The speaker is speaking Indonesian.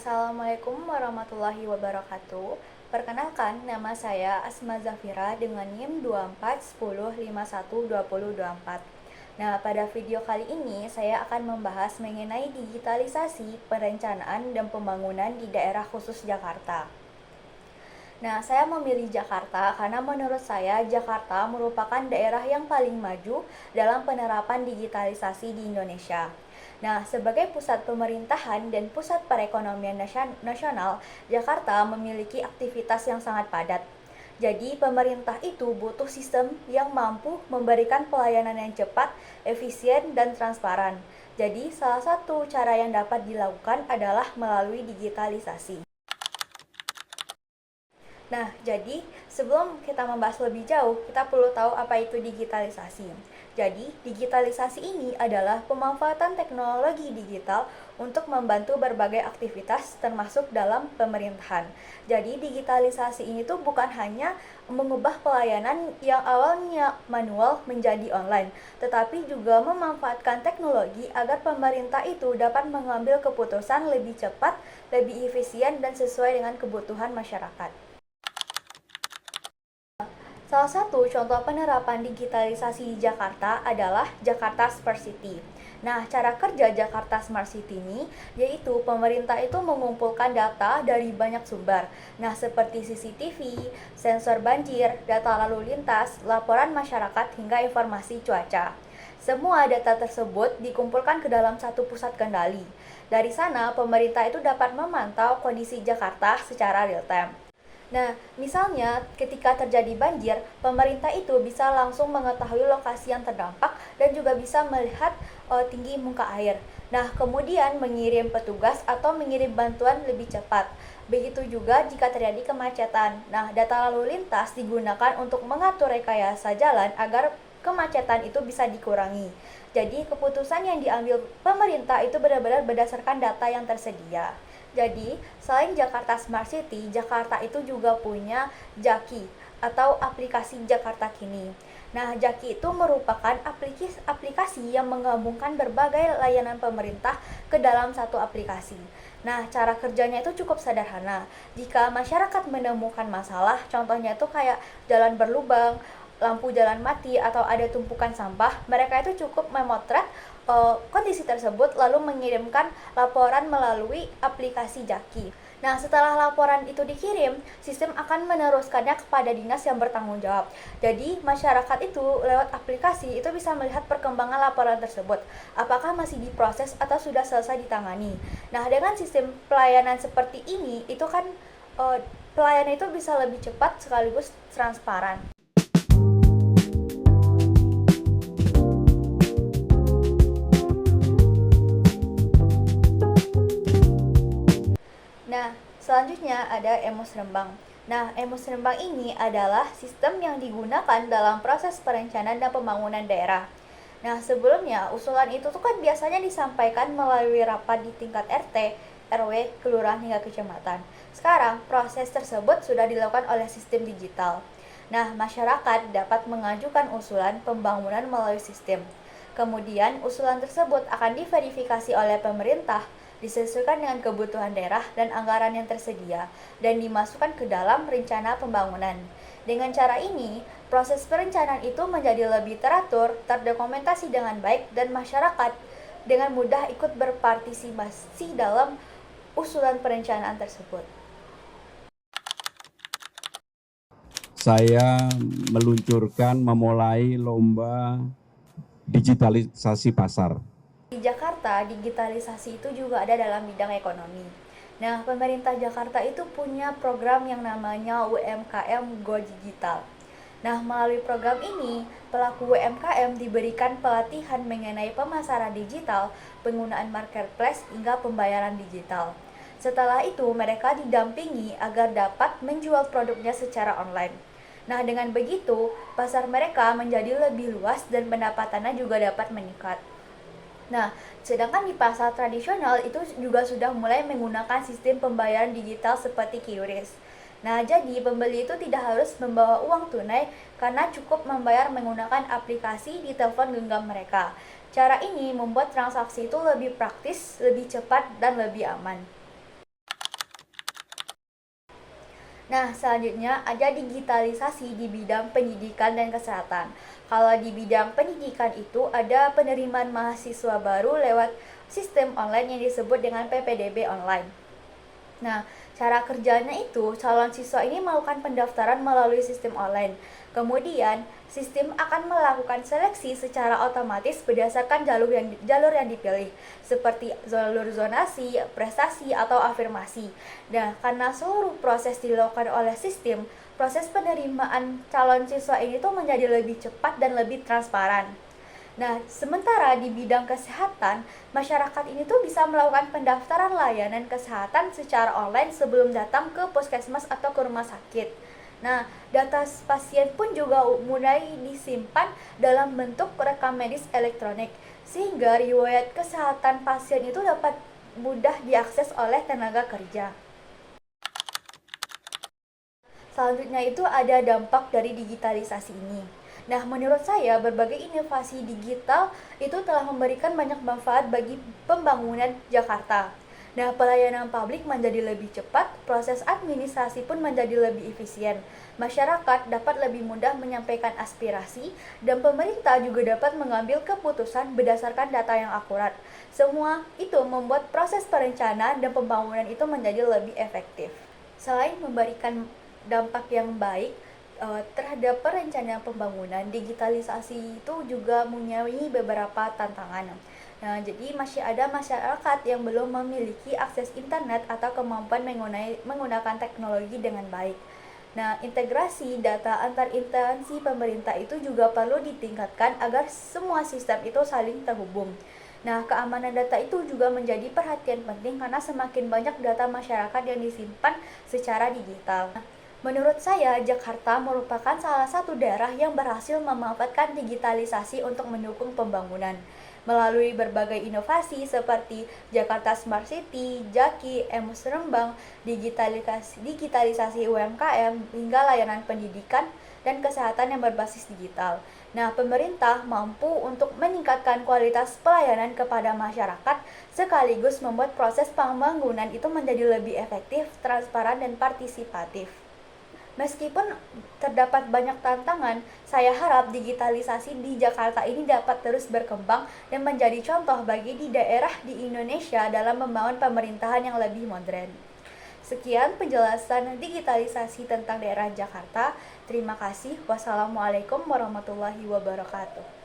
Assalamualaikum warahmatullahi wabarakatuh. Perkenalkan, nama saya Asma Zafira dengan NIM 2410512024. Nah, pada video kali ini saya akan membahas mengenai digitalisasi, perencanaan, dan pembangunan di daerah khusus Jakarta. Nah, saya memilih Jakarta karena menurut saya Jakarta merupakan daerah yang paling maju dalam penerapan digitalisasi di Indonesia. Nah, sebagai pusat pemerintahan dan pusat perekonomian nasional, Jakarta memiliki aktivitas yang sangat padat. Jadi, pemerintah itu butuh sistem yang mampu memberikan pelayanan yang cepat, efisien, dan transparan. Jadi, salah satu cara yang dapat dilakukan adalah melalui digitalisasi. Nah, jadi sebelum kita membahas lebih jauh, kita perlu tahu apa itu digitalisasi. Jadi, digitalisasi ini adalah pemanfaatan teknologi digital untuk membantu berbagai aktivitas termasuk dalam pemerintahan. Jadi, digitalisasi ini tuh bukan hanya mengubah pelayanan yang awalnya manual menjadi online, tetapi juga memanfaatkan teknologi agar pemerintah itu dapat mengambil keputusan lebih cepat, lebih efisien, dan sesuai dengan kebutuhan masyarakat. Salah satu contoh penerapan digitalisasi di Jakarta adalah Jakarta Smart City. Nah, cara kerja Jakarta Smart City ini yaitu pemerintah itu mengumpulkan data dari banyak sumber. Nah, seperti CCTV, sensor banjir, data lalu lintas, laporan masyarakat hingga informasi cuaca. Semua data tersebut dikumpulkan ke dalam satu pusat kendali. Dari sana, pemerintah itu dapat memantau kondisi Jakarta secara real time. Nah, misalnya ketika terjadi banjir, pemerintah itu bisa langsung mengetahui lokasi yang terdampak dan juga bisa melihat tinggi muka air. Nah, kemudian mengirim petugas atau mengirim bantuan lebih cepat. Begitu juga jika terjadi kemacetan. Nah, data lalu lintas digunakan untuk mengatur rekayasa jalan agar kemacetan itu bisa dikurangi. Jadi, keputusan yang diambil pemerintah itu benar-benar berdasarkan data yang tersedia. Jadi, selain Jakarta Smart City, Jakarta itu juga punya Jaki atau aplikasi Jakarta Kini. Nah, Jaki itu merupakan aplikasi yang menggabungkan berbagai layanan pemerintah ke dalam satu aplikasi. Nah, cara kerjanya itu cukup sederhana. Jika masyarakat menemukan masalah, contohnya itu kayak jalan berlubang, lampu jalan mati, atau ada tumpukan sampah, mereka itu cukup memotret kondisi tersebut lalu mengirimkan laporan melalui aplikasi Jaki. Nah, setelah laporan itu dikirim, sistem akan meneruskannya kepada dinas yang bertanggung jawab. Jadi, masyarakat itu lewat aplikasi itu bisa melihat perkembangan laporan tersebut. Apakah masih diproses atau sudah selesai ditangani. Nah, dengan sistem pelayanan seperti ini, itu kan pelayanan itu bisa lebih cepat sekaligus transparan. Nah, selanjutnya ada Emus Rembang. Nah, Emus Rembang ini adalah sistem yang digunakan dalam proses perencanaan dan pembangunan daerah. Nah, sebelumnya usulan itu tuh kan biasanya disampaikan melalui rapat di tingkat RT, RW, kelurahan hingga kecamatan. Sekarang, proses tersebut sudah dilakukan oleh sistem digital. Nah, masyarakat dapat mengajukan usulan pembangunan melalui sistem. Kemudian, usulan tersebut akan diverifikasi oleh pemerintah, disesuaikan dengan kebutuhan daerah dan anggaran yang tersedia, dan dimasukkan ke dalam rencana pembangunan. Dengan cara ini, proses perencanaan itu menjadi lebih teratur, terdokumentasi dengan baik, dan masyarakat dengan mudah ikut berpartisipasi dalam usulan perencanaan tersebut. Saya memulai lomba digitalisasi pasar. Di Jakarta, digitalisasi itu juga ada dalam bidang ekonomi. Nah, pemerintah Jakarta itu punya program yang namanya UMKM Go Digital. Nah, melalui program ini, pelaku UMKM diberikan pelatihan mengenai pemasaran digital, penggunaan marketplace, hingga pembayaran digital. Setelah itu, mereka didampingi agar dapat menjual produknya secara online. Nah, dengan begitu, pasar mereka menjadi lebih luas dan pendapatannya juga dapat meningkat. Nah, sedangkan di pasar tradisional itu juga sudah mulai menggunakan sistem pembayaran digital seperti QRIS. Nah, jadi pembeli itu tidak harus membawa uang tunai karena cukup membayar menggunakan aplikasi di telepon genggam mereka. Cara ini membuat transaksi itu lebih praktis, lebih cepat, dan lebih aman. Nah, selanjutnya ada digitalisasi di bidang pendidikan dan kesehatan. Kalau di bidang pendidikan itu ada penerimaan mahasiswa baru lewat sistem online yang disebut dengan PPDB online. Nah, cara kerjanya itu calon siswa ini melakukan pendaftaran melalui sistem online. Kemudian, sistem akan melakukan seleksi secara otomatis berdasarkan jalur yang dipilih, seperti jalur zonasi, prestasi, atau afirmasi. Nah, karena seluruh proses dilakukan oleh sistem, proses penerimaan calon siswa ini tuh menjadi lebih cepat dan lebih transparan. Nah, sementara di bidang kesehatan, masyarakat ini tuh bisa melakukan pendaftaran layanan kesehatan secara online sebelum datang ke puskesmas atau ke rumah sakit. Nah, data pasien pun juga mulai disimpan dalam bentuk rekam medis elektronik, sehingga riwayat kesehatan pasien itu dapat mudah diakses oleh tenaga kerja. Selanjutnya itu ada dampak dari digitalisasi ini. Nah, menurut saya berbagai inovasi digital itu telah memberikan banyak manfaat bagi pembangunan Jakarta. Nah, pelayanan publik menjadi lebih cepat, proses administrasi pun menjadi lebih efisien. Masyarakat dapat lebih mudah menyampaikan aspirasi, dan pemerintah juga dapat mengambil keputusan berdasarkan data yang akurat. Semua itu membuat proses perencanaan dan pembangunan itu menjadi lebih efektif. Selain memberikan dampak yang baik terhadap perencanaan pembangunan, digitalisasi itu juga mempunyai beberapa tantangan. Nah, jadi masih ada masyarakat yang belum memiliki akses internet atau kemampuan menggunakan teknologi dengan baik. Nah, integrasi data antar instansi pemerintah itu juga perlu ditingkatkan agar semua sistem itu saling terhubung. Nah, keamanan data itu juga menjadi perhatian penting karena semakin banyak data masyarakat yang disimpan secara digital. Menurut saya, Jakarta merupakan salah satu daerah yang berhasil memanfaatkan digitalisasi untuk mendukung pembangunan. Melalui berbagai inovasi seperti Jakarta Smart City, Jaki, Emus Rembang, digitalisasi UMKM, hingga layanan pendidikan dan kesehatan yang berbasis digital. Nah, pemerintah mampu untuk meningkatkan kualitas pelayanan kepada masyarakat sekaligus membuat proses pembangunan itu menjadi lebih efektif, transparan, dan partisipatif. Meskipun terdapat banyak tantangan, saya harap digitalisasi di Jakarta ini dapat terus berkembang dan menjadi contoh bagi di daerah di Indonesia dalam membangun pemerintahan yang lebih modern. Sekian penjelasan digitalisasi tentang daerah Jakarta. Terima kasih. Wassalamualaikum warahmatullahi wabarakatuh.